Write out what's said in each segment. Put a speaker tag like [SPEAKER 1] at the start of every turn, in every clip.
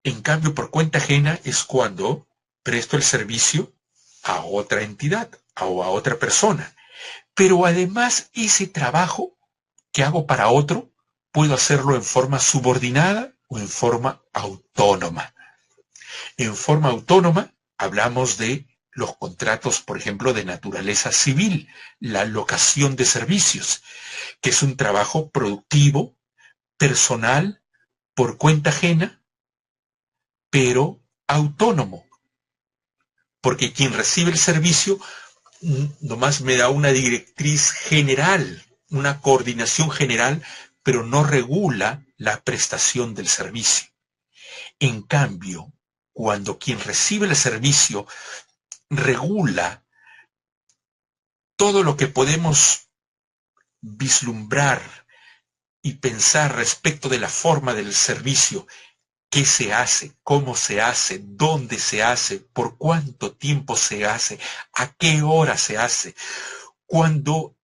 [SPEAKER 1] En cambio, por cuenta ajena es cuando presto el servicio a otra entidad o a otra persona. Pero además, ese trabajo que hago para otro, puedo hacerlo en forma subordinada o en forma autónoma. En forma autónoma hablamos de los contratos, por ejemplo, de naturaleza civil, la locación de servicios, que es un trabajo productivo, personal, por cuenta ajena, pero autónomo, porque quien recibe el servicio nomás me da una directriz general, una coordinación general, pero no regula la prestación del servicio. En cambio, cuando quien recibe el servicio regula todo lo que podemos vislumbrar y pensar respecto de la forma del servicio, qué se hace, cómo se hace, dónde se hace, por cuánto tiempo se hace, a qué hora se hace. Cuando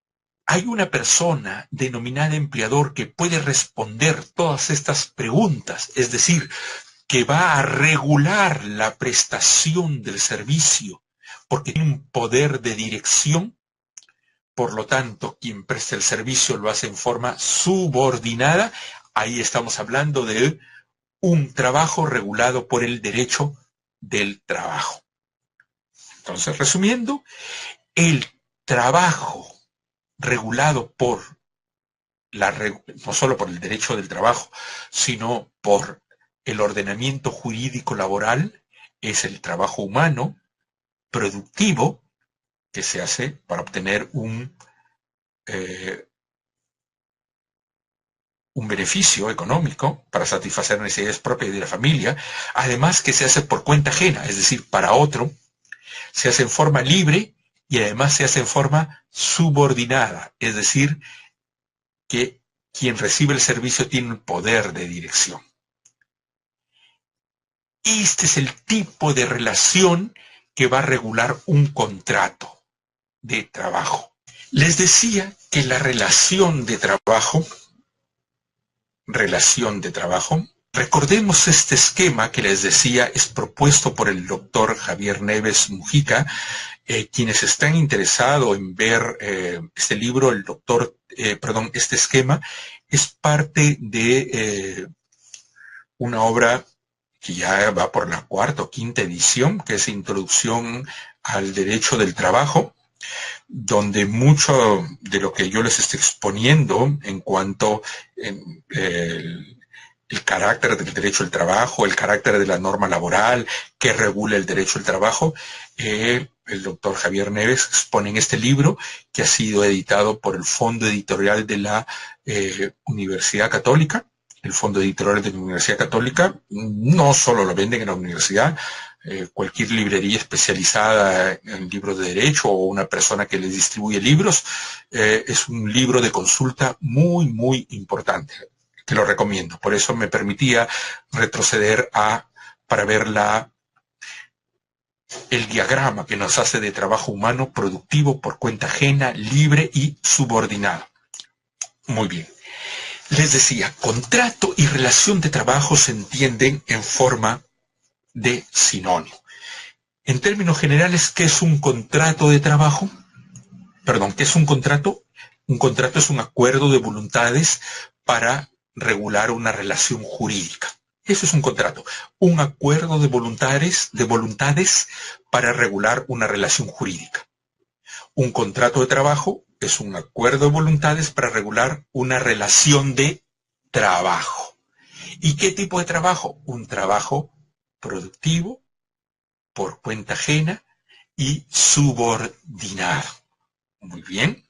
[SPEAKER 1] hay una persona denominada empleador que puede responder todas estas preguntas, es decir, que va a regular la prestación del servicio, porque tiene un poder de dirección. Por lo tanto, quien presta el servicio lo hace en forma subordinada. Ahí estamos hablando de un trabajo regulado por el derecho del trabajo. Entonces, resumiendo, el trabajo regulado por no solo por el derecho del trabajo, sino por el ordenamiento jurídico laboral, es el trabajo humano productivo que se hace para obtener un beneficio económico para satisfacer necesidades propias de la familia, además que se hace por cuenta ajena, es decir, para otro, se hace en forma libre y además se hace en forma subordinada, es decir, que quien recibe el servicio tiene un poder de dirección. Este es el tipo de relación que va a regular un contrato de trabajo. Les decía que la relación de trabajo, recordemos este esquema que les decía es propuesto por el doctor Javier Neves Mujica. Quienes están interesados en ver este libro, este esquema, es parte de una obra que ya va por la cuarta o quinta edición, que es Introducción al Derecho del Trabajo, donde mucho de lo que yo les estoy exponiendo en cuanto el carácter del derecho al trabajo, el carácter de la norma laboral que regula el derecho al trabajo, el doctor Javier Neves expone en este libro que ha sido editado por el Fondo Editorial de la Universidad Católica. El Fondo Editorial de la Universidad Católica no solo lo venden en la universidad, cualquier librería especializada en libros de derecho o una persona que les distribuye libros, es un libro de consulta muy, muy importante. Te lo recomiendo. Por eso me permitía retroceder para ver el diagrama que nos hace de trabajo humano productivo por cuenta ajena, libre y subordinado. Muy bien. Les decía, contrato y relación de trabajo se entienden en forma de sinónimo. En términos generales, ¿qué es un contrato de trabajo? Perdón, ¿qué es un contrato? Un contrato es un acuerdo de voluntades para regular una relación jurídica. Eso es un contrato, un acuerdo de voluntades para regular una relación jurídica. Un contrato de trabajo es un acuerdo de voluntades para regular una relación de trabajo. ¿Y qué tipo de trabajo? Un trabajo productivo, por cuenta ajena y subordinado. Muy bien.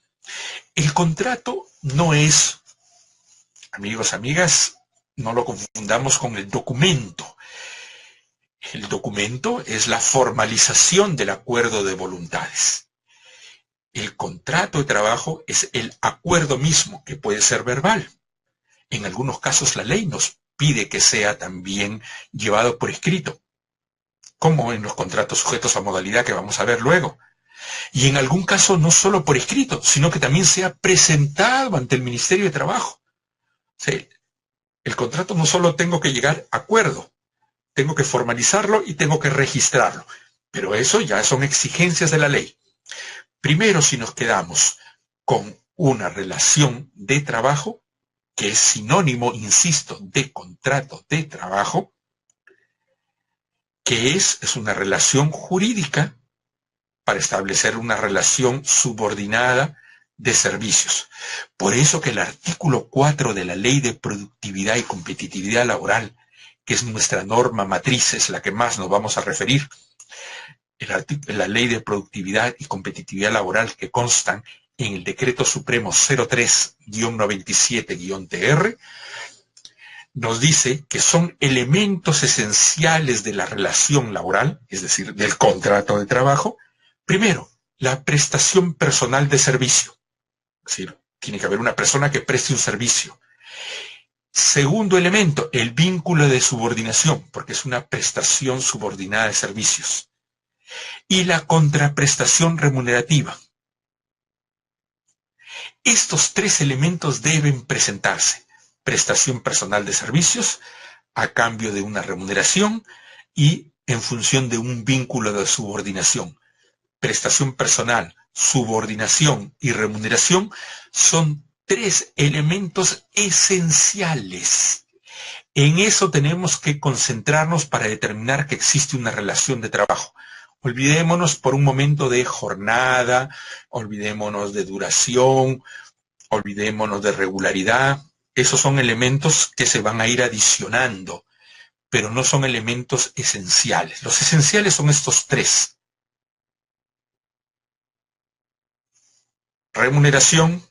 [SPEAKER 1] El contrato no es, amigos, amigas, no lo confundamos con el documento. El documento es la formalización del acuerdo de voluntades. El contrato de trabajo es el acuerdo mismo, que puede ser verbal. En algunos casos la ley nos pide que sea también llevado por escrito, como en los contratos sujetos a modalidad que vamos a ver luego. Y en algún caso no solo por escrito, sino que también sea presentado ante el Ministerio de Trabajo. O sea, el contrato no solo tengo que llegar a acuerdo, Tengo que formalizarlo y tengo que registrarlo. Pero eso ya son exigencias de la ley. Primero, si nos quedamos con una relación de trabajo, que es sinónimo, insisto, de contrato de trabajo, que es una relación jurídica para establecer una relación subordinada de servicios. Por eso que el artículo 4 de la Ley de Productividad y Competitividad Laboral, que es nuestra norma matriz, es la que más nos vamos a referir, la Ley de Productividad y Competitividad Laboral que constan en el Decreto Supremo 03-97-TR, nos dice que son elementos esenciales de la relación laboral, es decir, del contrato de trabajo. Primero, la prestación personal de servicio. Es decir, tiene que haber una persona que preste un servicio. Segundo elemento, el vínculo de subordinación, porque es una prestación subordinada de servicios. Y la contraprestación remunerativa. Estos tres elementos deben presentarse. Prestación personal de servicios a cambio de una remuneración y en función de un vínculo de subordinación. Prestación personal, subordinación y remuneración son tres elementos esenciales. En eso tenemos que concentrarnos para determinar que existe una relación de trabajo. Olvidémonos por un momento de jornada, olvidémonos de duración, olvidémonos de regularidad. Esos son elementos que se van a ir adicionando, pero no son elementos esenciales. Los esenciales son estos tres. Remuneración,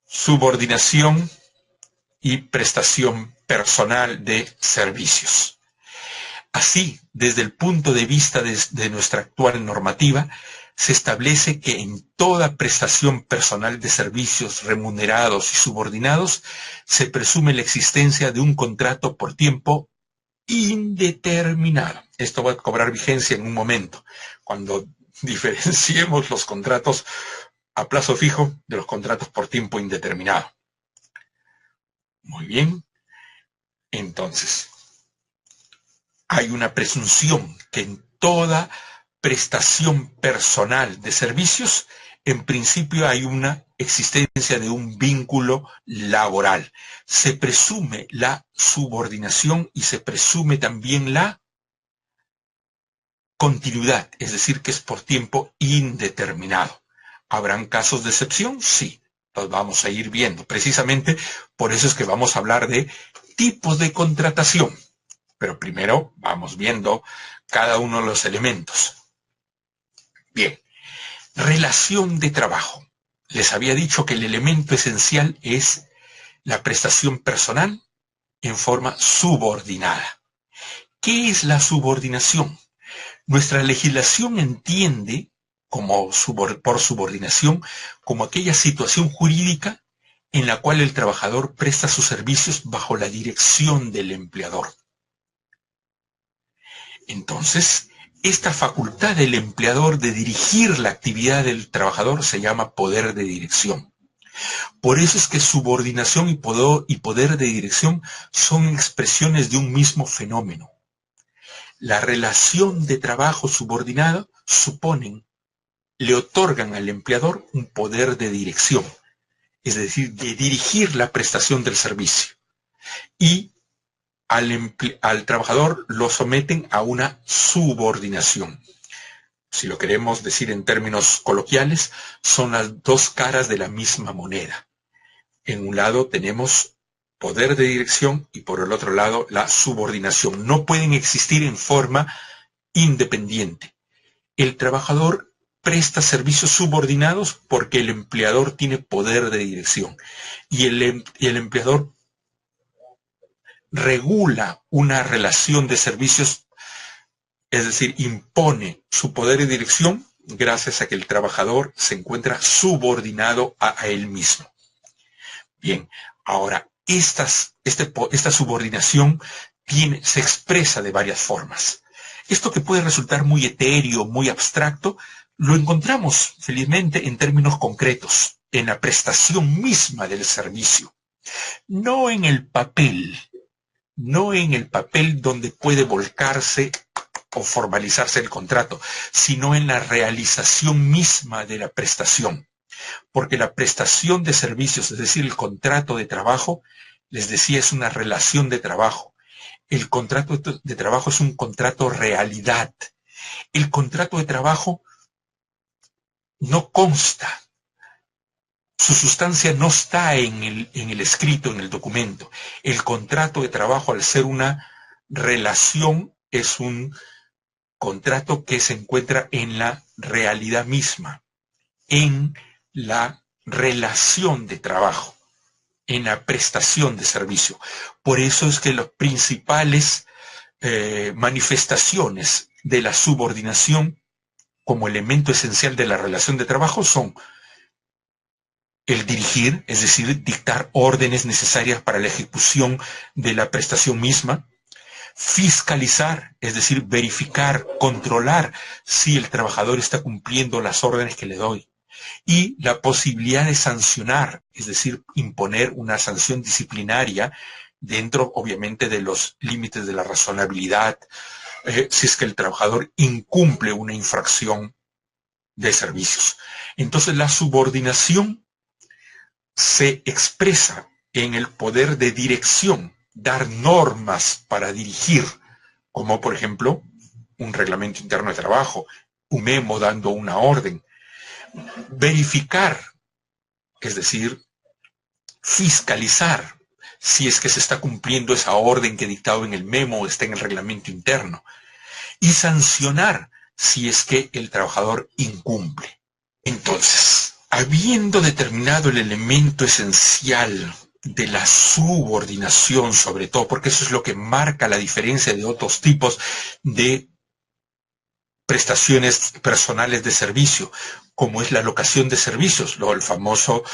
[SPEAKER 1] subordinación y prestación personal de servicios. Así, desde el punto de vista de nuestra actual normativa, se establece que en toda prestación personal de servicios remunerados y subordinados se presume la existencia de un contrato por tiempo indeterminado. Esto va a cobrar vigencia en un momento, cuando diferenciemos los contratos a plazo fijo de los contratos por tiempo indeterminado. Muy bien. Entonces, hay una presunción que en toda prestación personal de servicios, en principio hay una existencia de un vínculo laboral. Se presume la subordinación y se presume también la continuidad, es decir, que es por tiempo indeterminado. ¿Habrán casos de excepción? Sí, los vamos a ir viendo. Precisamente por eso es que vamos a hablar de tipos de contratación. Pero primero vamos viendo cada uno de los elementos. Bien, relación de trabajo. Les había dicho que el elemento esencial es la prestación personal en forma subordinada. ¿Qué es la subordinación? Nuestra legislación entiende por subordinación como aquella situación jurídica en la cual el trabajador presta sus servicios bajo la dirección del empleador. Entonces, esta facultad del empleador de dirigir la actividad del trabajador se llama poder de dirección. Por eso es que subordinación y poder de dirección son expresiones de un mismo fenómeno. La relación de trabajo subordinado le otorgan al empleador un poder de dirección, es decir, de dirigir la prestación del servicio. Y al trabajador lo someten a una subordinación. Si lo queremos decir en términos coloquiales, son las dos caras de la misma moneda. En un lado tenemos poder de dirección y por el otro lado la subordinación. No pueden existir en forma independiente. El trabajador presta servicios subordinados porque el empleador tiene poder de dirección y el empleador regula una relación de servicios, es decir, impone su poder de dirección gracias a que el trabajador se encuentra subordinado a él mismo. Bien, ahora, esta subordinación se expresa de varias formas. Esto que puede resultar muy etéreo, muy abstracto, lo encontramos felizmente en términos concretos, en la prestación misma del servicio, no en el papel no en el papel donde puede volcarse o formalizarse el contrato, sino en la realización misma de la prestación. Porque la prestación de servicios, es decir, el contrato de trabajo, les decía, es una relación de trabajo. El contrato de trabajo es un contrato realidad. El contrato de trabajo no consta, su sustancia no está en el escrito, en el documento. El contrato de trabajo, al ser una relación, es un contrato que se encuentra en la realidad misma, en la relación de trabajo, en la prestación de servicio. Por eso es que las principales manifestaciones de la subordinación como elemento esencial de la relación de trabajo son el dirigir, es decir, dictar órdenes necesarias para la ejecución de la prestación misma; fiscalizar, es decir, verificar, controlar si el trabajador está cumpliendo las órdenes que le doy; y la posibilidad de sancionar, es decir, imponer una sanción disciplinaria dentro, obviamente, de los límites de la razonabilidad, si es que el trabajador incumple una infracción de servicios. Entonces, la subordinación se expresa en el poder de dirección, dar normas para dirigir, como por ejemplo un reglamento interno de trabajo, un memo dando una orden; verificar, es decir, fiscalizar si es que se está cumpliendo esa orden que he dictado en el memo o está en el reglamento interno; y sancionar si es que el trabajador incumple. Entonces, habiendo determinado el elemento esencial de la subordinación, sobre todo, porque eso es lo que marca la diferencia de otros tipos de prestaciones personales de servicio, como es la locación de servicios, el famoso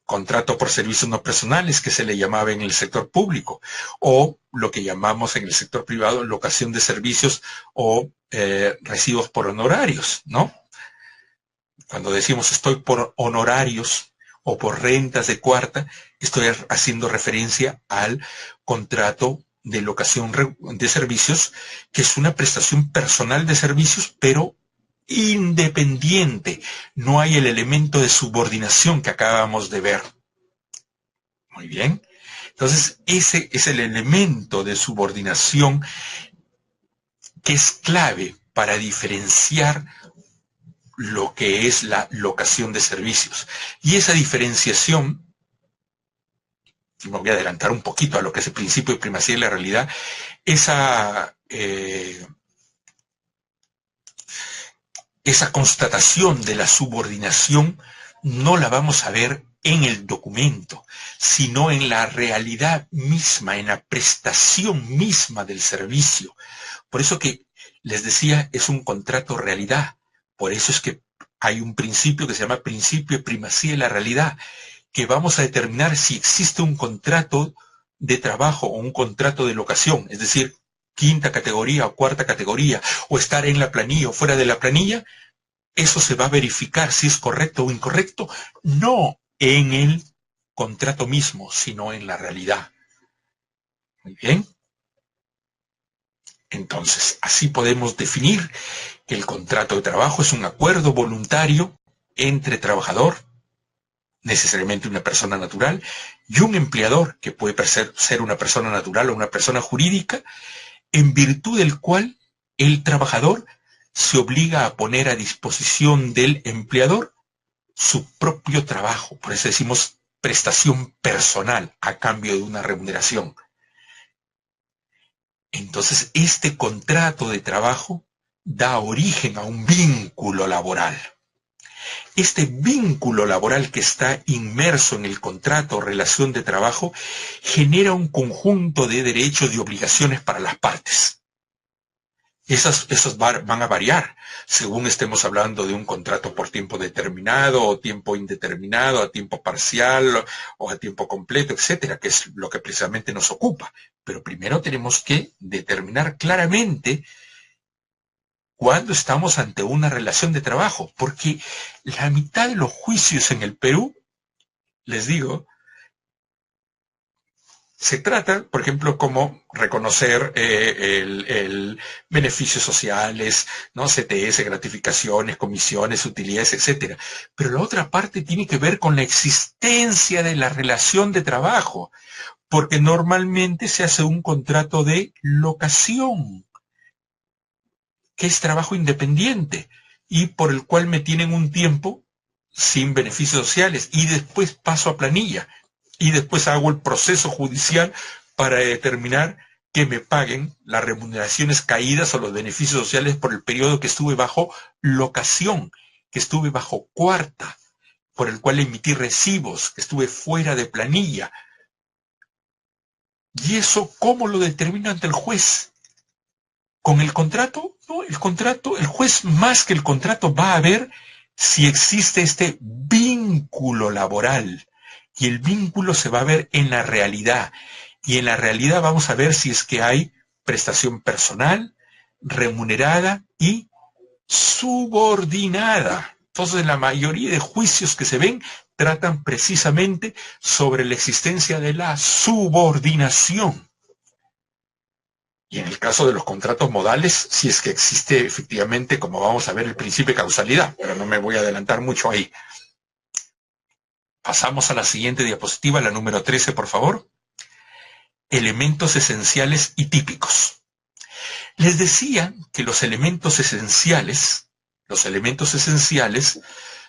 [SPEAKER 1] contrato por servicios no personales que se le llamaba en el sector público, o lo que llamamos en el sector privado locación de servicios o recibos por honorarios, ¿no? Cuando decimos estoy por honorarios o por rentas de cuarta, estoy haciendo referencia al contrato de locación de servicios, que es una prestación personal de servicios, pero independiente. No hay el elemento de subordinación que acabamos de ver. Muy bien. Entonces, ese es el elemento de subordinación que es clave para diferenciar lo que es la locación de servicios. Y esa diferenciación, me voy a adelantar un poquito a lo que es el principio de primacía de la realidad, esa constatación de la subordinación no la vamos a ver en el documento, sino en la realidad misma, en la prestación misma del servicio. Por eso que les decía, es un contrato realidad. Por eso es que hay un principio que se llama principio de primacía de la realidad, que vamos a determinar si existe un contrato de trabajo o un contrato de locación, es decir, quinta categoría o cuarta categoría, o estar en la planilla o fuera de la planilla. Eso se va a verificar si es correcto o incorrecto, no en el contrato mismo, sino en la realidad. Muy bien. Entonces, así podemos definir que el contrato de trabajo es un acuerdo voluntario entre trabajador, necesariamente una persona natural, y un empleador, que puede ser una persona natural o una persona jurídica, en virtud del cual el trabajador se obliga a poner a disposición del empleador su propio trabajo. Por eso decimos prestación personal a cambio de una remuneración. Entonces, este contrato de trabajo da origen a un vínculo laboral. Este vínculo laboral que está inmerso en el contrato o relación de trabajo genera un conjunto de derechos y obligaciones para las partes. Esas van a variar según estemos hablando de un contrato por tiempo determinado o tiempo indeterminado, a tiempo parcial o a tiempo completo, etcétera, que es lo que precisamente nos ocupa. Pero primero tenemos que determinar claramente cuándo estamos ante una relación de trabajo, porque la mitad de los juicios en el Perú, les digo, Se trata, por ejemplo, como reconocer el beneficios sociales, ¿no? CTS, gratificaciones, comisiones, utilidades, etcétera. Pero la otra parte tiene que ver con la existencia de la relación de trabajo, porque normalmente se hace un contrato de locación, que es trabajo independiente y por el cual me tienen un tiempo sin beneficios sociales y después paso a planilla y después hago el proceso judicial para determinar que me paguen las remuneraciones caídas o los beneficios sociales por el periodo que estuve bajo locación, que estuve bajo cuarta, por el cual emití recibos, que estuve fuera de planilla. ¿Y eso cómo lo determina ante el juez? ¿Con el contrato? No, el contrato, el juez más que el contrato va a ver si existe este vínculo laboral. Y el vínculo se va a ver en la realidad. Y en la realidad vamos a ver si es que hay prestación personal, remunerada y subordinada. Entonces, la mayoría de juicios que se ven tratan precisamente sobre la existencia de la subordinación. Y en el caso de los contratos modales, si es que existe efectivamente, como vamos a ver, el principio de causalidad, pero no me voy a adelantar mucho ahí. Pasamos a la siguiente diapositiva, la número 13, por favor. Elementos esenciales y típicos. Les decía que los elementos esenciales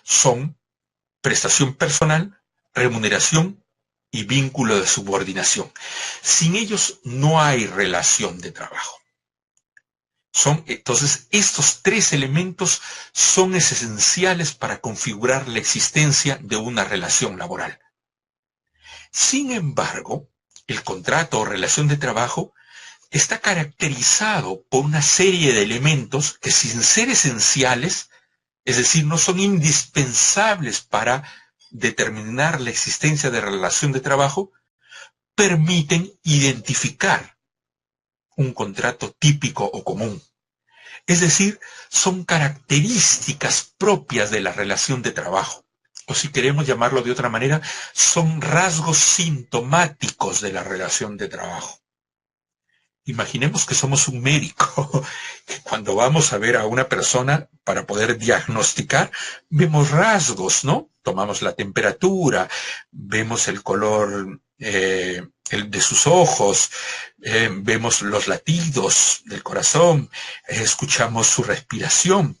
[SPEAKER 1] son prestación personal, remuneración y vínculo de subordinación. Sin ellos no hay relación de trabajo. Entonces, estos tres elementos son esenciales para configurar la existencia de una relación laboral. Sin embargo, el contrato o relación de trabajo está caracterizado por una serie de elementos que, sin ser esenciales, es decir, no son indispensables para determinar la existencia de relación de trabajo, permiten identificar un contrato típico o común. Es decir, son características propias de la relación de trabajo. O si queremos llamarlo de otra manera, son rasgos sintomáticos de la relación de trabajo. Imaginemos que somos un médico, que cuando vamos a ver a una persona para poder diagnosticar, vemos rasgos, ¿no? Tomamos la temperatura, vemos el color de sus ojos, vemos los latidos del corazón, escuchamos su respiración.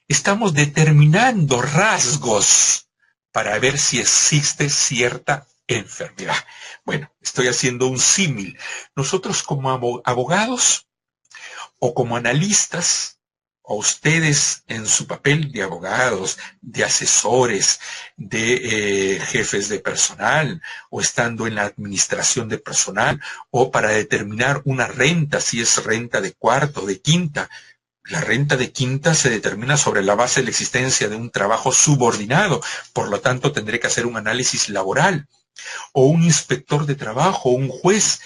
[SPEAKER 1] Estamos determinando rasgos para ver si existe cierta enfermedad. Bueno, estoy haciendo un símil. Nosotros como abogados o como analistas, o ustedes en su papel de abogados, de asesores, de jefes de personal, o estando en la administración de personal, o para determinar una renta, si es renta de cuarta o de quinta. La renta de quinta se determina sobre la base de la existencia de un trabajo subordinado, por lo tanto tendré que hacer un análisis laboral. O un inspector de trabajo, o un juez,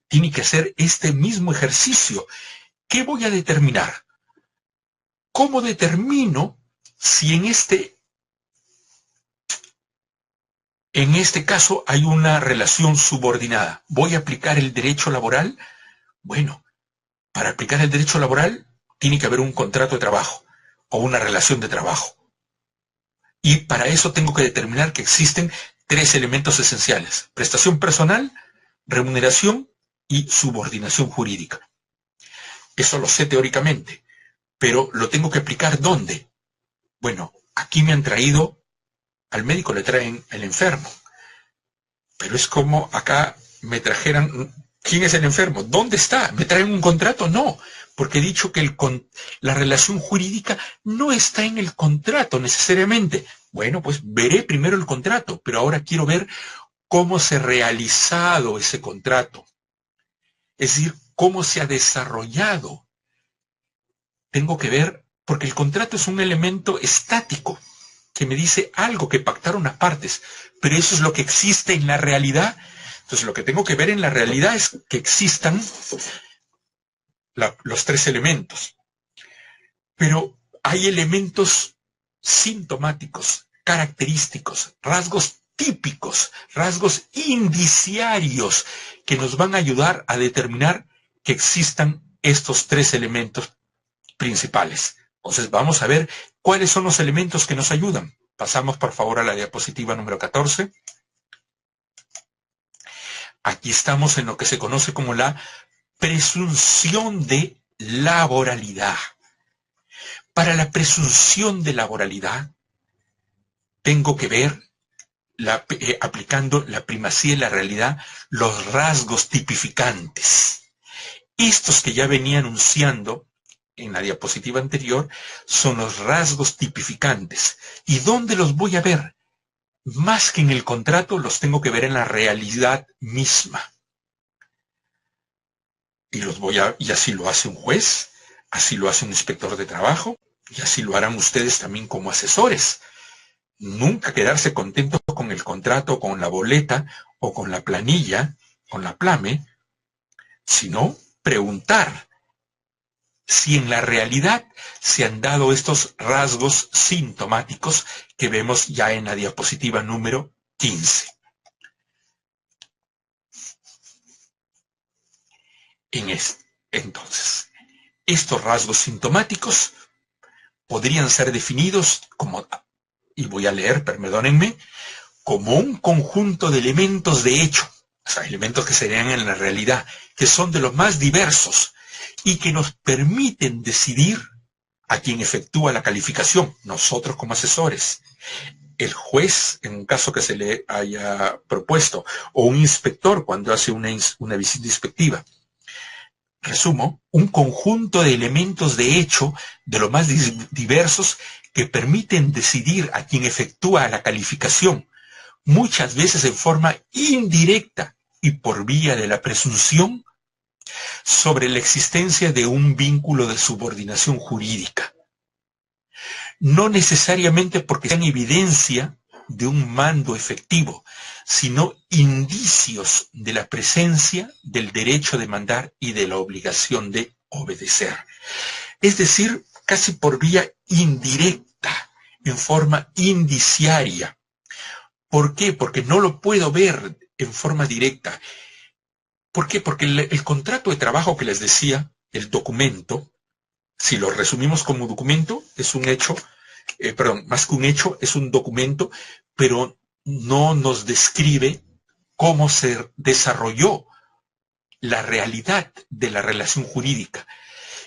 [SPEAKER 1] tiene que hacer este mismo ejercicio. ¿Qué voy a determinar? ¿Cómo determino si en este caso hay una relación subordinada? ¿Voy a aplicar el derecho laboral? Bueno, para aplicar el derecho laboral tiene que haber un contrato de trabajo o una relación de trabajo. Y para eso tengo que determinar que existen tres elementos esenciales: prestación personal, remuneración y subordinación jurídica. Eso lo sé teóricamente, pero lo tengo que aplicar ¿dónde? Bueno, aquí me han traído, al médico le traen el enfermo, pero es como acá me trajeran, ¿quién es el enfermo? ¿Dónde está? ¿Me traen un contrato? No, porque he dicho que la relación jurídica no está en el contrato necesariamente. Bueno, pues veré primero el contrato, pero ahora quiero ver cómo se ha realizado ese contrato. Es decir, cómo se ha desarrollado. Tengo que ver, porque el contrato es un elemento estático que me dice algo que pactaron las partes, pero eso es lo que existe en la realidad. Entonces, lo que tengo que ver en la realidad es que existan los tres elementos. Pero hay elementos sintomáticos, característicos, rasgos típicos, rasgos indiciarios que nos van a ayudar a determinar que existan estos tres elementos principales. Entonces vamos a ver cuáles son los elementos que nos ayudan. Pasamos por favor a la diapositiva número 14. Aquí estamos en lo que se conoce como la presunción de laboralidad. Para la presunción de laboralidad, tengo que ver, aplicando la primacía y la realidad, los rasgos tipificantes. Estos que ya venía anunciando en la diapositiva anterior son los rasgos tipificantes. ¿Y dónde los voy a ver? Más que en el contrato, los tengo que ver en la realidad misma. Y así lo hace un juez, así lo hace un inspector de trabajo, y así lo harán ustedes también como asesores. Nunca quedarse contentos con el contrato, con la boleta o con la planilla, con la plame, sino preguntar si en la realidad se han dado estos rasgos sintomáticos que vemos ya en la diapositiva número 15. Entonces, estos rasgos sintomáticos podrían ser definidos como, y voy a leer, perdónenme, como un conjunto de elementos de hecho, o sea, elementos que serían en la realidad, que son de los más diversos y que nos permiten decidir a quien efectúa la calificación, nosotros como asesores, el juez en un caso que se le haya propuesto, o un inspector cuando hace una visita inspectiva. Resumo, un conjunto de elementos de hecho de los más diversos que permiten decidir a quien efectúa la calificación, muchas veces en forma indirecta y por vía de la presunción, sobre la existencia de un vínculo de subordinación jurídica. No necesariamente porque sean evidencia de un mando efectivo, sino indicios de la presencia del derecho de mandar y de la obligación de obedecer. Es decir, casi por vía indirecta, en forma indiciaria. ¿Por qué? Porque no lo puedo ver en forma directa. ¿Por qué? Porque el contrato de trabajo que les decía, el documento, si lo resumimos como documento, es un hecho, más que un hecho, es un documento, pero no nos describe cómo se desarrolló la realidad de la relación jurídica.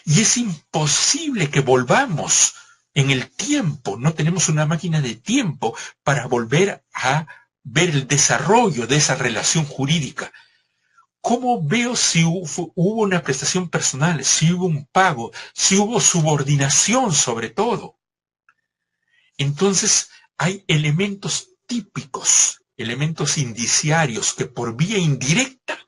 [SPEAKER 1] Y es imposible que volvamos en el tiempo, no tenemos una máquina de tiempo para volver a ver el desarrollo de esa relación jurídica. ¿Cómo veo si hubo una prestación personal, si hubo un pago, si hubo subordinación sobre todo? Entonces hay elementos típicos, elementos indiciarios que por vía indirecta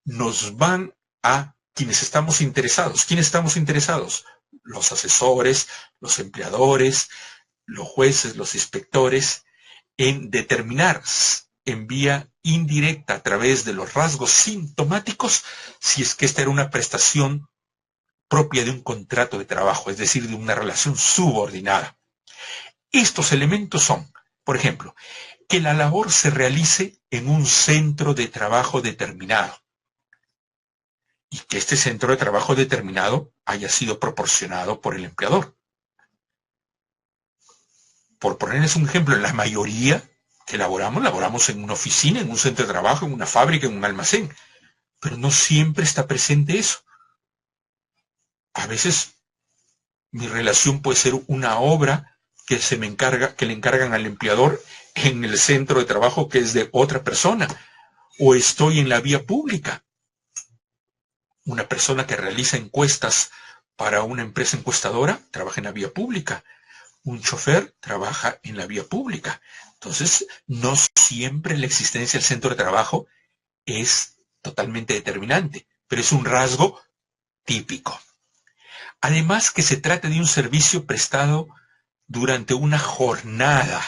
[SPEAKER 1] nos van a quienes estamos interesados. ¿Quiénes estamos interesados? Los asesores, los empleadores, los jueces, los inspectores, en determinar en vía indirecta a través de los rasgos sintomáticos si es que esta era una prestación propia de un contrato de trabajo, es decir, de una relación subordinada. Estos elementos son, por ejemplo, que la labor se realice en un centro de trabajo determinado y que este centro de trabajo determinado haya sido proporcionado por el empleador. Por ponerles un ejemplo, en la mayoría que laboramos en una oficina, en un centro de trabajo, en una fábrica, en un almacén, pero no siempre está presente eso. A veces mi relación puede ser una obra que le encargan al empleador en el centro de trabajo que es de otra persona, o estoy en la vía pública. Una persona que realiza encuestas para una empresa encuestadora trabaja en la vía pública. Un chofer trabaja en la vía pública. Entonces, no siempre la existencia del centro de trabajo es totalmente determinante, pero es un rasgo típico. Además, que se trate de un servicio prestado durante una jornada,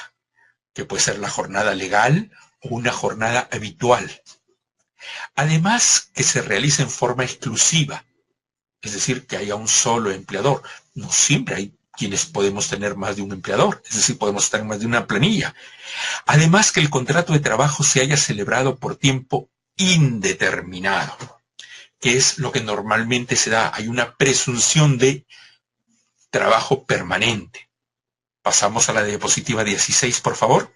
[SPEAKER 1] que puede ser la jornada legal o una jornada habitual. Además, que se realice en forma exclusiva, es decir, que haya un solo empleador. No siempre hay quienes podemos tener más de un empleador, es decir, podemos estar en más de una planilla. Además, que el contrato de trabajo se haya celebrado por tiempo indeterminado, que es lo que normalmente se da. Hay una presunción de trabajo permanente. Pasamos a la diapositiva 16, por favor.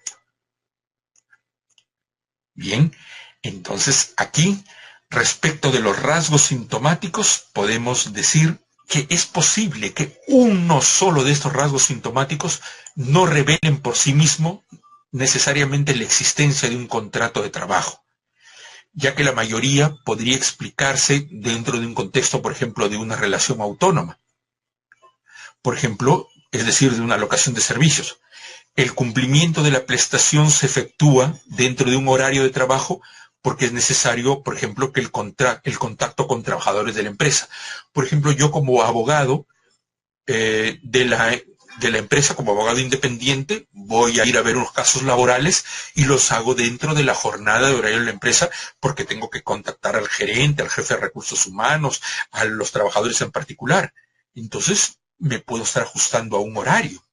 [SPEAKER 1] Bien, entonces aquí, respecto de los rasgos sintomáticos, podemos decir que es posible que uno solo de estos rasgos sintomáticos no revelen por sí mismo necesariamente la existencia de un contrato de trabajo, ya que la mayoría podría explicarse dentro de un contexto, por ejemplo, de una relación autónoma. Por ejemplo, es decir, de una locación de servicios. El cumplimiento de la prestación se efectúa dentro de un horario de trabajo porque es necesario, por ejemplo, que el contacto con trabajadores de la empresa. Por ejemplo, yo como abogado de la empresa, como abogado independiente, voy a ir a ver unos casos laborales y los hago dentro de la jornada de horario de la empresa porque tengo que contactar al gerente, al jefe de recursos humanos, a los trabajadores en particular. Entonces, me puedo estar ajustando a un horario.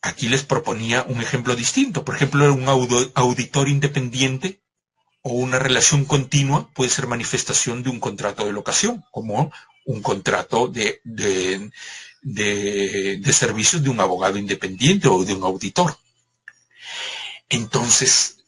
[SPEAKER 1] Aquí les proponía un ejemplo distinto. Por ejemplo, un auditor independiente o una relación continua puede ser manifestación de un contrato de locación, como un contrato de servicios de un abogado independiente o de un auditor. Entonces,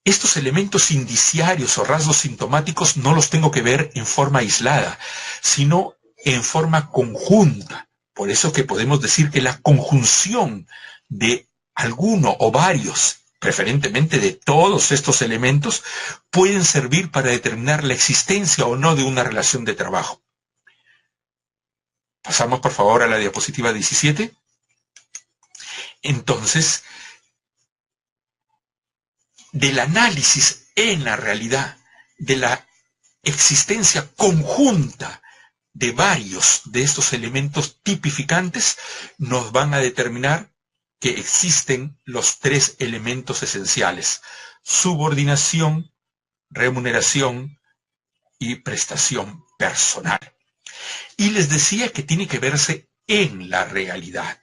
[SPEAKER 1] estos elementos indiciarios o rasgos sintomáticos no los tengo que ver en forma aislada, sino en forma conjunta. Por eso que podemos decir que la conjunción de alguno o varios, preferentemente de todos estos elementos, pueden servir para determinar la existencia o no de una relación de trabajo. Pasamos, por favor, a la diapositiva 17. Entonces, del análisis en la realidad de la existencia conjunta de varios de estos elementos tipificantes, nos van a determinar que existen los tres elementos esenciales: subordinación, remuneración y prestación personal. Y les decía que tiene que verse en la realidad.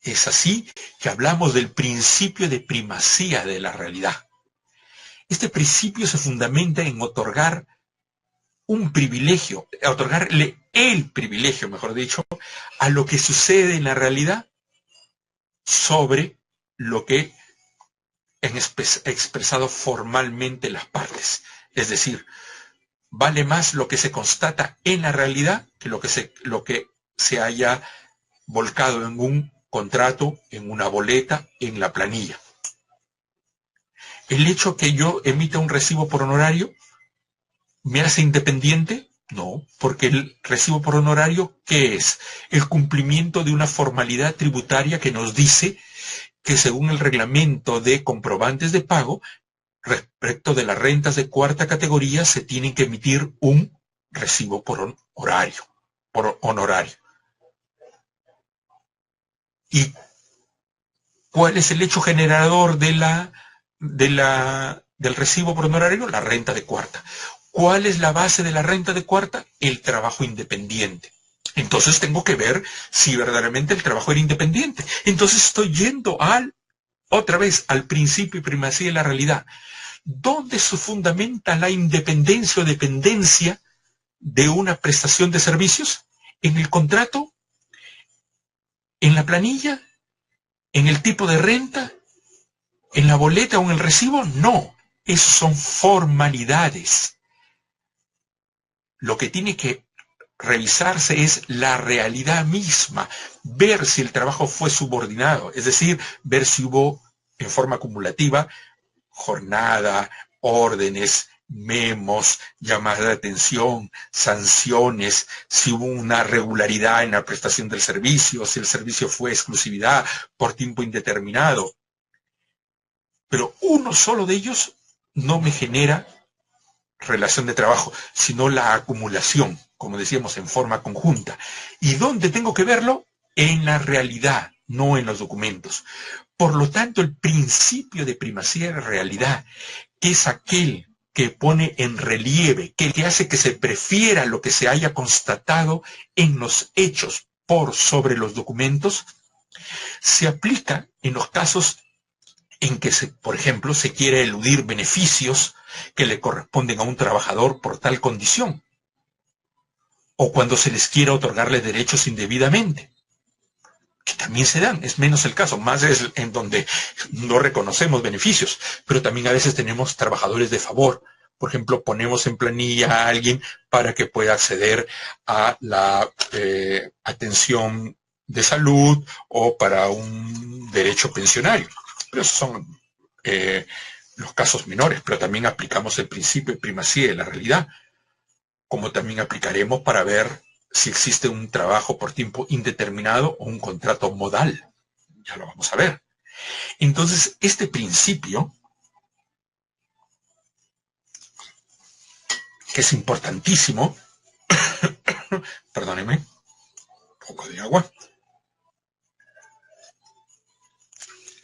[SPEAKER 1] Es así que hablamos del principio de primacía de la realidad. Este principio se fundamenta en otorgar un privilegio, otorgarle el privilegio, mejor dicho, a lo que sucede en la realidad sobre lo que han expresado formalmente las partes. Es decir, vale más lo que se constata en la realidad que lo que se haya volcado en un contrato, en una boleta, en la planilla. ¿El hecho que yo emita un recibo por honorario me hace independiente? No, porque el recibo por honorario, ¿qué es? El cumplimiento de una formalidad tributaria que nos dice que según el reglamento de comprobantes de pago, respecto de las rentas de cuarta categoría, se tiene que emitir un recibo por honorario. ¿Y cuál es el hecho generador del recibo por honorario? La renta de cuarta. ¿Cuál es la base de la renta de cuarta? El trabajo independiente. Entonces tengo que ver si verdaderamente el trabajo era independiente. Entonces estoy yendo otra vez al principio y primacía de la realidad. ¿Dónde se fundamenta la independencia o dependencia de una prestación de servicios? ¿En el contrato? ¿En la planilla? ¿En el tipo de renta? ¿En la boleta o en el recibo? No, esos son formalidades. Lo que tiene que revisarse es la realidad misma, ver si el trabajo fue subordinado, es decir, ver si hubo en forma acumulativa jornada, órdenes, memos, llamadas de atención, sanciones, si hubo una regularidad en la prestación del servicio, si el servicio fue exclusividad por tiempo indeterminado. Pero uno solo de ellos no me genera relación de trabajo, sino la acumulación, como decíamos, en forma conjunta. ¿Y dónde tengo que verlo? En la realidad, no en los documentos. Por lo tanto, el principio de primacía de la realidad, que es aquel que pone en relieve, que hace que se prefiera lo que se haya constatado en los hechos por sobre los documentos, se aplica en los casos en que, por ejemplo, se quiere eludir beneficios que le corresponden a un trabajador por tal condición, o cuando se les quiere otorgarle derechos indebidamente, que también se dan, es menos el caso, más es en donde no reconocemos beneficios, pero también a veces tenemos trabajadores de favor. Por ejemplo, ponemos en planilla a alguien para que pueda acceder a la atención de salud o para un derecho pensionario. Pero esos son los casos menores, pero también aplicamos el principio de primacía de la realidad, como también aplicaremos para ver si existe un trabajo por tiempo indeterminado o un contrato modal. Ya lo vamos a ver. Entonces, este principio, que es importantísimo, perdónenme, un poco de agua.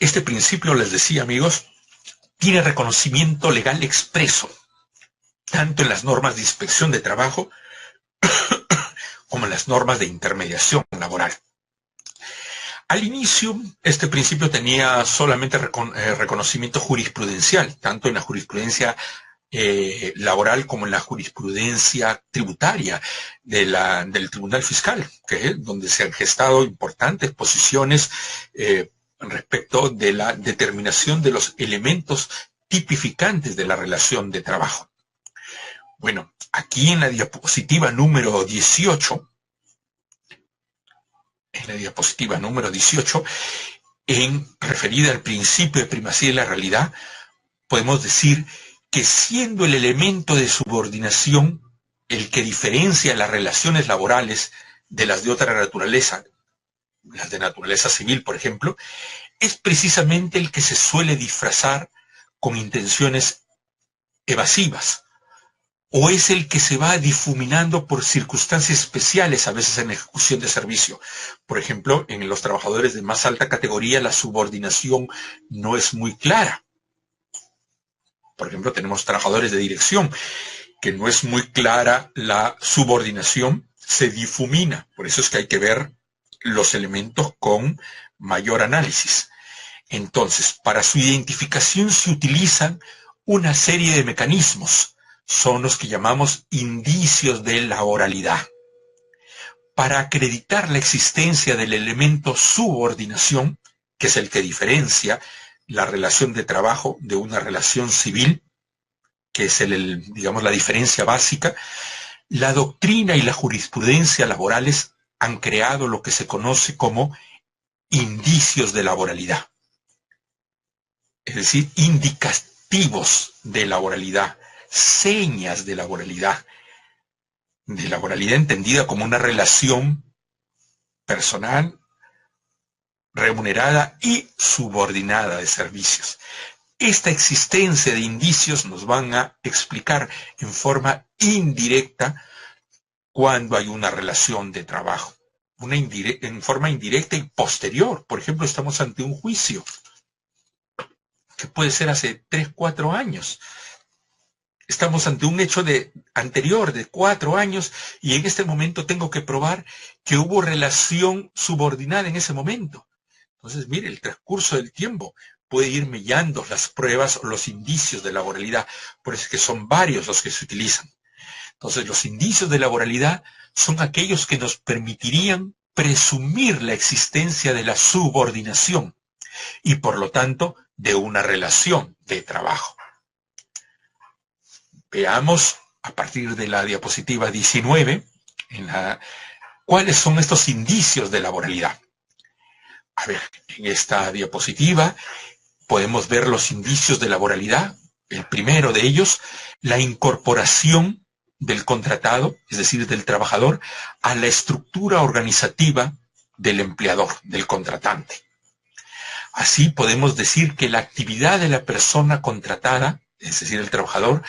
[SPEAKER 1] Este principio, les decía, amigos, tiene reconocimiento legal expreso, tanto en las normas de inspección de trabajo como en las normas de intermediación laboral. Al inicio, este principio tenía solamente reconocimiento jurisprudencial, tanto en la jurisprudencia laboral como en la jurisprudencia tributaria del Tribunal Fiscal, donde se han gestado importantes posiciones respecto de la determinación de los elementos tipificantes de la relación de trabajo. Bueno, aquí en la diapositiva número 18, referida al principio de primacía de la realidad, podemos decir que siendo el elemento de subordinación el que diferencia las relaciones laborales de las de otra naturaleza, las de naturaleza civil, por ejemplo, es precisamente el que se suele disfrazar con intenciones evasivas, o es el que se va difuminando por circunstancias especiales, a veces en ejecución de servicio. Por ejemplo, en los trabajadores de más alta categoría, la subordinación no es muy clara. Por ejemplo, tenemos trabajadores de dirección, que no es muy clara la subordinación, se difumina. Por eso es que hay que ver los elementos con mayor análisis. Entonces, para su identificación se utilizan una serie de mecanismos. Son los que llamamos indicios de laboralidad. Para acreditar la existencia del elemento subordinación, que es el que diferencia la relación de trabajo de una relación civil, que es digamos, la diferencia básica, la doctrina y la jurisprudencia laborales han creado lo que se conoce como indicios de laboralidad. Es decir, indicativos de laboralidad, señas de laboralidad entendida como una relación personal, remunerada y subordinada de servicios. Esta existencia de indicios nos van a explicar en forma indirecta cuando hay una relación de trabajo, en forma indirecta y posterior. Por ejemplo, estamos ante un juicio que puede ser hace 3, 4 años. Estamos ante un hecho anterior de 4 años y en este momento tengo que probar que hubo relación subordinada en ese momento. Entonces, mire, el transcurso del tiempo puede ir mellando las pruebas o los indicios de laboralidad. Por eso es que son varios los que se utilizan. Entonces, los indicios de laboralidad son aquellos que nos permitirían presumir la existencia de la subordinación y, por lo tanto, de una relación de trabajo. Veamos a partir de la diapositiva 19 cuáles son estos indicios de laboralidad. A ver, en esta diapositiva podemos ver los indicios de laboralidad. El primero de ellos, la incorporación del contratado, es decir, del trabajador, a la estructura organizativa del empleador, del contratante. Así podemos decir que la actividad de la persona contratada, es decir, el trabajador,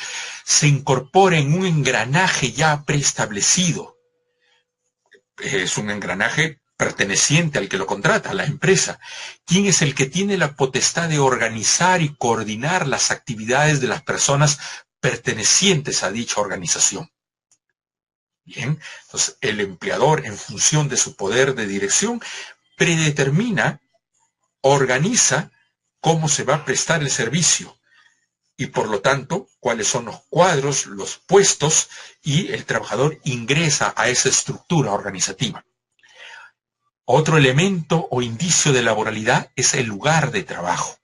[SPEAKER 1] se incorpora en un engranaje ya preestablecido. Es un engranaje perteneciente al que lo contrata, a la empresa. ¿Quién es el que tiene la potestad de organizar y coordinar las actividades de las personas pertenecientes a dicha organización. Bien, entonces el empleador, en función de su poder de dirección, predetermina, organiza cómo se va a prestar el servicio y, por lo tanto, cuáles son los cuadros, los puestos, y el trabajador ingresa a esa estructura organizativa. Otro elemento o indicio de laboralidad es el lugar de trabajo.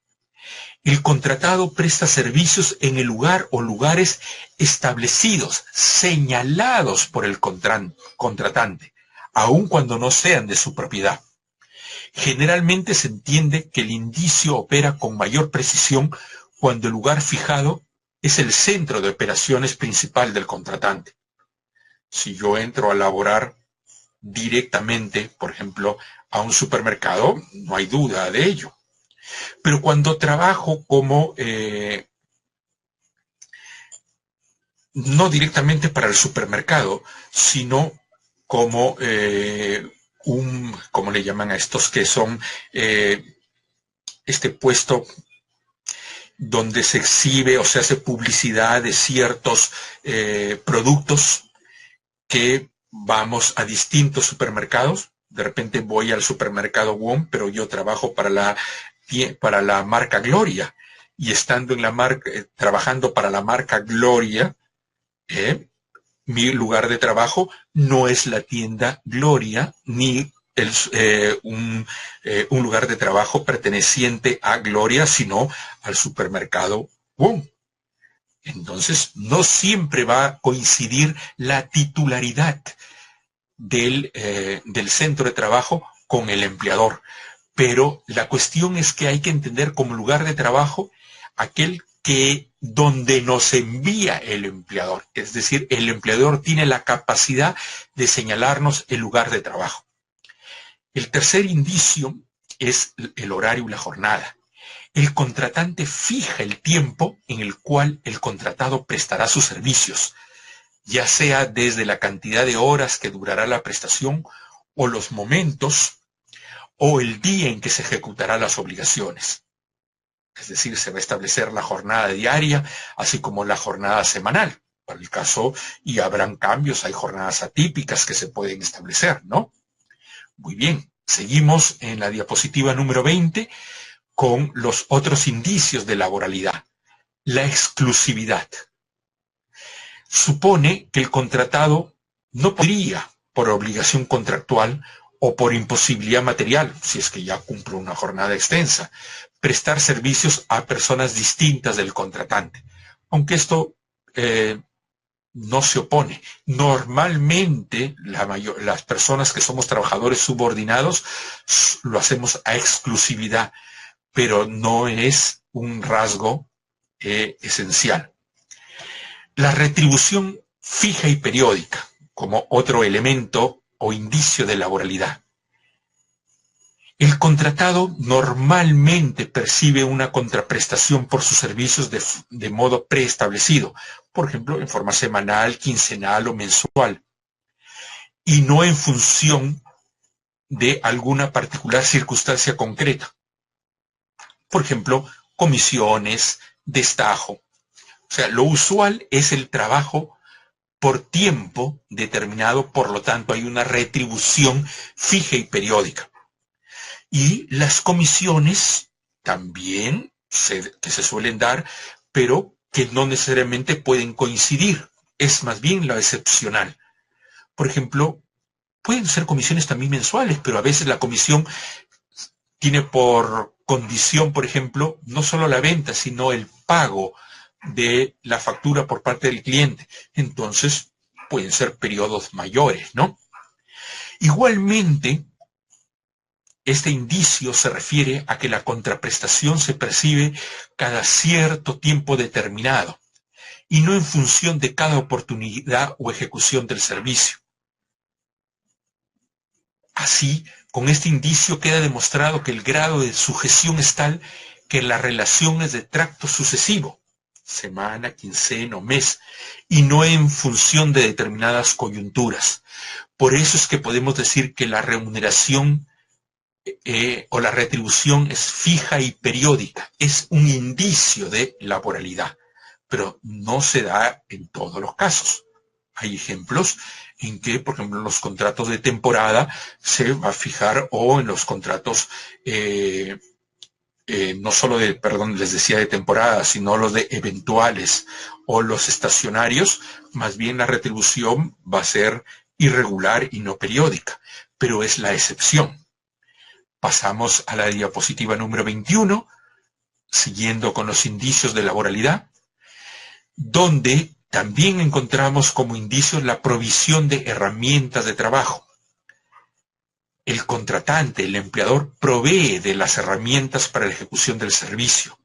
[SPEAKER 1] El contratado presta servicios en el lugar o lugares establecidos, señalados por el contratante, aun cuando no sean de su propiedad. Generalmente se entiende que el indicio opera con mayor precisión cuando el lugar fijado es el centro de operaciones principal del contratante. Si yo entro a laborar directamente, por ejemplo, a un supermercado, no hay duda de ello. Pero cuando trabajo como, no directamente para el supermercado, sino como ¿cómo le llaman a estos que son este puesto donde se exhibe o se hace publicidad de ciertos productos, que vamos a distintos supermercados? De repente voy al supermercado WOM, pero yo trabajo para la marca Gloria, y estando en la marca, trabajando para la marca Gloria, mi lugar de trabajo no es la tienda Gloria, ni un lugar de trabajo perteneciente a Gloria, sino al supermercado WOM. Entonces, no siempre va a coincidir la titularidad del centro de trabajo con el empleador, pero la cuestión es que hay que entender como lugar de trabajo aquel que donde nos envía el empleador, es decir, el empleador tiene la capacidad de señalarnos el lugar de trabajo. El tercer indicio es el horario y la jornada. El contratante fija el tiempo en el cual el contratado prestará sus servicios, ya sea desde la cantidad de horas que durará la prestación, o los momentos, o el día en que se ejecutará las obligaciones. Es decir, se va a establecer la jornada diaria, así como la jornada semanal, para el caso, y habrán cambios, hay jornadas atípicas que se pueden establecer, ¿no? Muy bien, seguimos en la diapositiva número 20, con los otros indicios de laboralidad. La exclusividad. Supone que el contratado no podría, por obligación contractual o por imposibilidad material, si es que ya cumple una jornada extensa, prestar servicios a personas distintas del contratante. Aunque esto no se opone. Normalmente, las personas que somos trabajadores subordinados lo hacemos a exclusividad, pero no es un rasgo esencial. La retribución fija y periódica, como otro elemento o indicio de laboralidad. El contratado normalmente percibe una contraprestación por sus servicios de modo preestablecido, por ejemplo, en forma semanal, quincenal o mensual, y no en función de alguna particular circunstancia concreta. Por ejemplo, comisiones, destajo. O sea, lo usual es el trabajo por tiempo determinado, por lo tanto hay una retribución fija y periódica. Y las comisiones también que se suelen dar, pero que no necesariamente pueden coincidir. Es más bien lo excepcional. Por ejemplo, pueden ser comisiones también mensuales, pero a veces la comisión tiene por condición, por ejemplo, no solo la venta, sino el pago de la factura por parte del cliente. Entonces, pueden ser periodos mayores, ¿no? Igualmente, este indicio se refiere a que la contraprestación se percibe cada cierto tiempo determinado y no en función de cada oportunidad o ejecución del servicio. Así, con este indicio queda demostrado que el grado de sujeción es tal que la relación es de tracto sucesivo, semana, quincena o mes, y no en función de determinadas coyunturas. Por eso es que podemos decir que la remuneración o la retribución es fija y periódica, es un indicio de laboralidad. pero no se da en todos los casos. Hay ejemplos en que, por ejemplo, en los contratos de temporada se va a fijar, o en los contratos no solo de, perdón, les decía de temporada, sino los de eventuales o los estacionarios, más bien la retribución va a ser irregular y no periódica, pero es la excepción. Pasamos a la diapositiva número 21, siguiendo con los indicios de laboralidad, donde también encontramos como indicios la provisión de herramientas de trabajo. El contratante, el empleador, provee de las herramientas para la ejecución del servicio.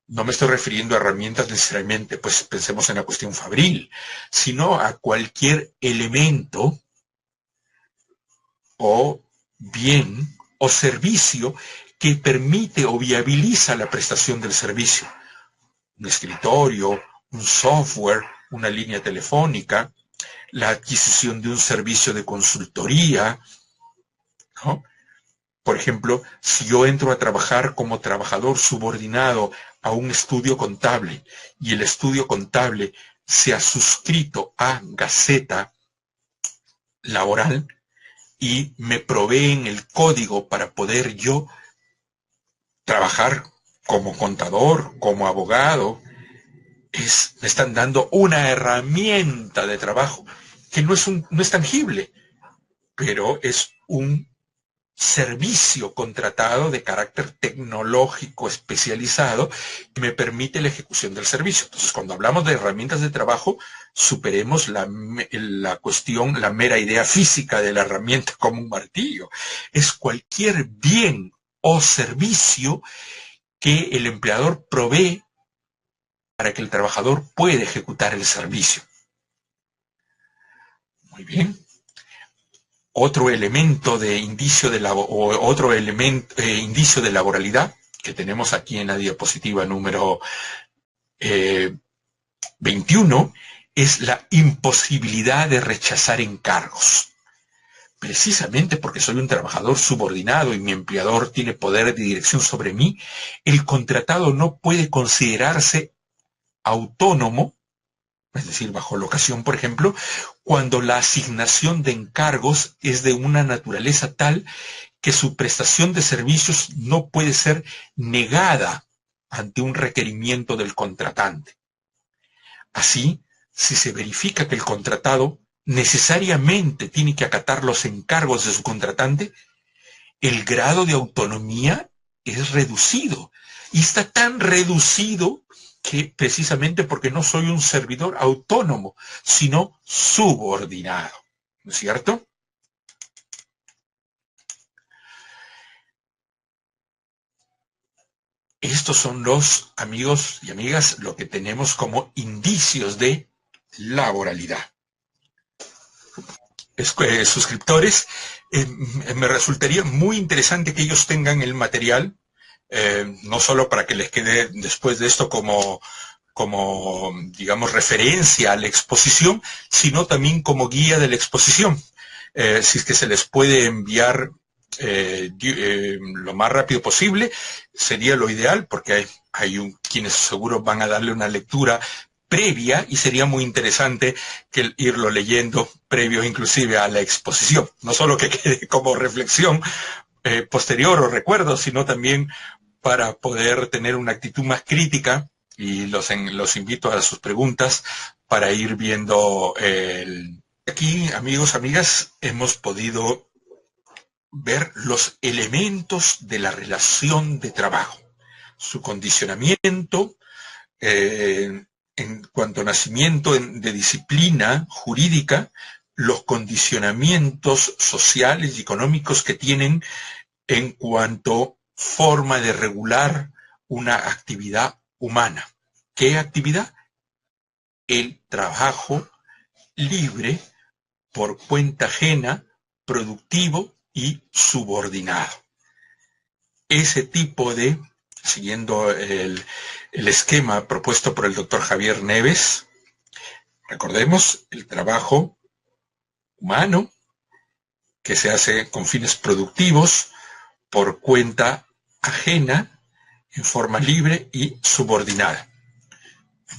[SPEAKER 1] No me estoy refiriendo a herramientas necesariamente, pues pensemos en la cuestión fabril, sino a cualquier elemento o bien o servicio que permite o viabiliza la prestación del servicio. Un escritorio, un software, una línea telefónica, la adquisición de un servicio de consultoría, ¿no? Por ejemplo, si yo entro a trabajar como trabajador subordinado a un estudio contable y el estudio contable se ha suscrito a Gaceta Laboral y me proveen el código para poder yo trabajar como contador, como abogado, me están dando una herramienta de trabajo que no es tangible, pero es un servicio contratado de carácter tecnológico especializado que me permite la ejecución del servicio. Entonces, cuando hablamos de herramientas de trabajo, superemos la cuestión, la mera idea física de la herramienta como un martillo. Es cualquier bien o servicio que el empleador provee para que el trabajador pueda ejecutar el servicio. Muy bien. Otro elemento de indicio de indicio de laboralidad que tenemos aquí en la diapositiva número 21 es la imposibilidad de rechazar encargos. Precisamente porque soy un trabajador subordinado y mi empleador tiene poder de dirección sobre mí, el contratado no puede considerarse autónomo, es decir, bajo locación, por ejemplo, cuando la asignación de encargos es de una naturaleza tal que su prestación de servicios no puede ser negada ante un requerimiento del contratante. Así, si se verifica que el contratado necesariamente tiene que acatar los encargos de su contratante, el grado de autonomía es reducido. Y está tan reducido que precisamente porque no soy un servidor autónomo, sino subordinado. ¿No es cierto? Estos son los, amigos y amigas, lo que tenemos como indicios de laboralidad. Suscriptores, me resultaría muy interesante que ellos tengan el material, no solo para que les quede después de esto como digamos, referencia a la exposición, sino también como guía de la exposición. Si es que se les puede enviar lo más rápido posible, sería lo ideal, porque hay quienes seguro van a darle una lectura previa y sería muy interesante que irlo leyendo previo inclusive a la exposición. No solo que quede como reflexión posterior o recuerdo, sino también para poder tener una actitud más crítica, y los invito a sus preguntas para ir viendo Aquí, amigos, amigas, hemos podido ver los elementos de la relación de trabajo, su condicionamiento, en cuanto a nacimiento de disciplina jurídica, los condicionamientos sociales y económicos que tienen en cuanto forma de regular una actividad humana. ¿Qué actividad? El trabajo libre por cuenta ajena, productivo y subordinado. Ese tipo de, siguiendo el esquema propuesto por el doctor Javier Neves, recordemos, el trabajo humano que se hace con fines productivos por cuenta ajena, en forma libre y subordinada.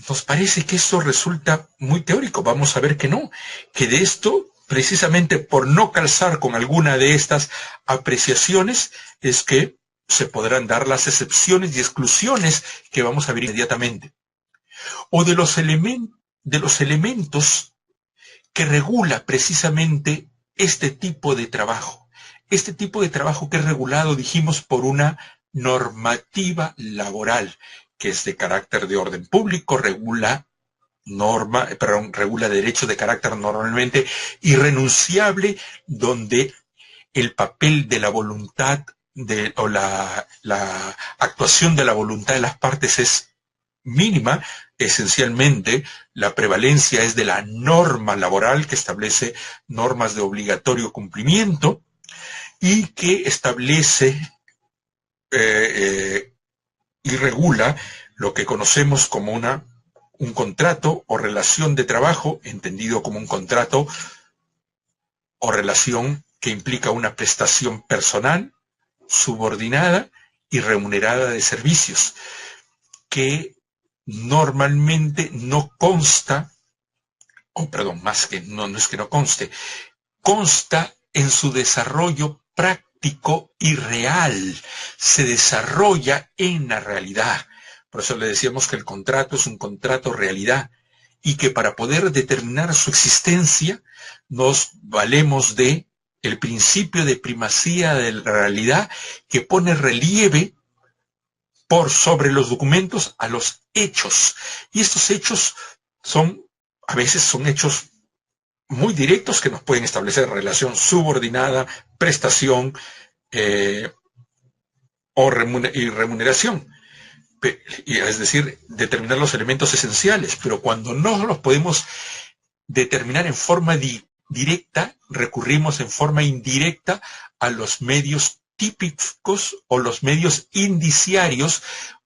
[SPEAKER 1] Nos parece que esto resulta muy teórico. Vamos a ver que no, que de esto, precisamente por no calzar con alguna de estas apreciaciones, es que se podrán dar las excepciones y exclusiones que vamos a ver inmediatamente. O de los elementos que regula precisamente este tipo de trabajo. Este tipo de trabajo que es regulado, dijimos, por una normativa laboral, que es de carácter de orden público, regula derechos de carácter normalmente irrenunciable, donde el papel de la voluntad o la actuación de la voluntad de las partes es mínima. Esencialmente, la prevalencia es de la norma laboral, que establece normas de obligatorio cumplimiento y que establece y regula lo que conocemos como un contrato o relación de trabajo, entendido como un contrato o relación que implica una prestación personal, subordinada y remunerada de servicios, que normalmente no consta, más que no es que no conste, consta en su desarrollo práctico y real, se desarrolla en la realidad. Por eso le decíamos que el contrato es un contrato realidad y que para poder determinar su existencia nos valemos de el principio de primacía de la realidad, que pone relieve por sobre los documentos a los hechos. Y estos hechos a veces son hechos muy directos que nos pueden establecer relación subordinada, prestación y remuneración. Es decir, determinar los elementos esenciales, pero cuando no los podemos determinar en forma directa, recurrimos en forma indirecta a los medios típicos o los medios indiciarios,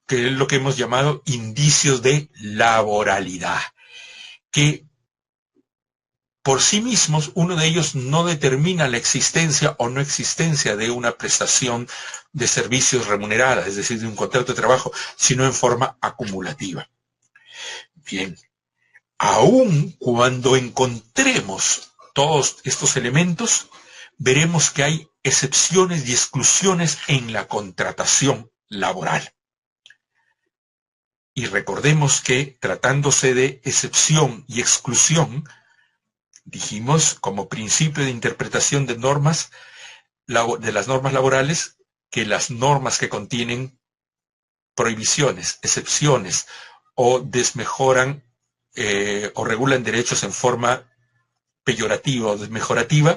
[SPEAKER 1] que es lo que hemos llamado indicios de laboralidad, que por sí mismos uno de ellos no determina la existencia o no existencia de una prestación de servicios remunerada, es decir, de un contrato de trabajo, sino en forma acumulativa. Bien, aun cuando encontremos todos estos elementos, veremos que hay excepciones y exclusiones en la contratación laboral. Y recordemos que, tratándose de excepción y exclusión, dijimos como principio de interpretación de las normas laborales, que las normas que contienen prohibiciones, excepciones o desmejoran o regulan derechos en forma peyorativa o desmejorativa,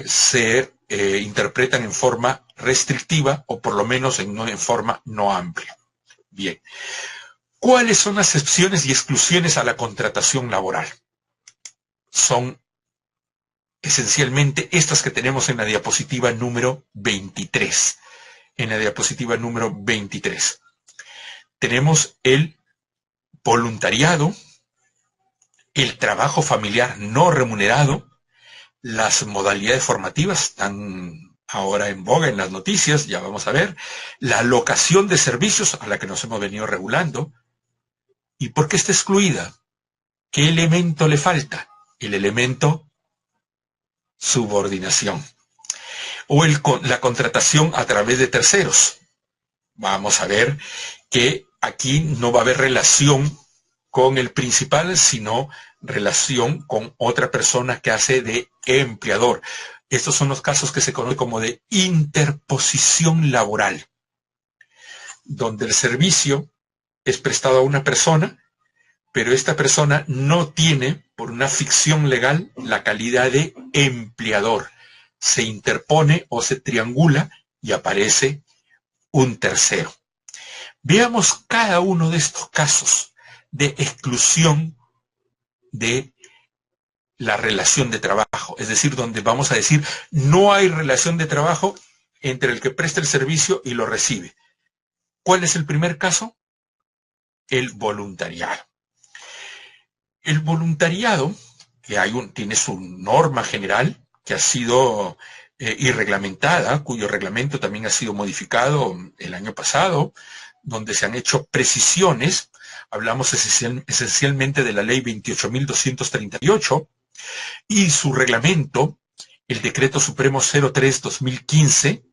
[SPEAKER 1] se interpretan en forma restrictiva o por lo menos en forma no amplia. Bien, ¿cuáles son las excepciones y exclusiones a la contratación laboral? Son esencialmente estas que tenemos en la diapositiva número 23. En la diapositiva número 23. Tenemos el voluntariado, el trabajo familiar no remunerado, las modalidades formativas están ahora en boga en las noticias, ya vamos a ver, la locación de servicios a la que nos hemos venido regulando. ¿Y por qué está excluida? ¿Qué elemento le falta? El elemento subordinación. O la contratación a través de terceros. Vamos a ver que aquí no va a haber relación con el principal, sino relación con otra persona que hace de empleador. Estos son los casos que se conocen como de interposición laboral, donde el servicio es prestado a una persona, pero esta persona no tiene, por una ficción legal, la calidad de empleador. Se interpone o se triangula y aparece un tercero. Veamos cada uno de estos casos de exclusión de la relación de trabajo, es decir, donde vamos a decir no hay relación de trabajo entre el que presta el servicio y lo recibe. ¿Cuál es el primer caso? El voluntariado. El voluntariado, que tiene su norma general, que ha sido y reglamentada, cuyo reglamento también ha sido modificado el año pasado, donde se han hecho precisiones Hablamos esencialmente de la ley 28.238 y su reglamento, el Decreto Supremo 03-2015,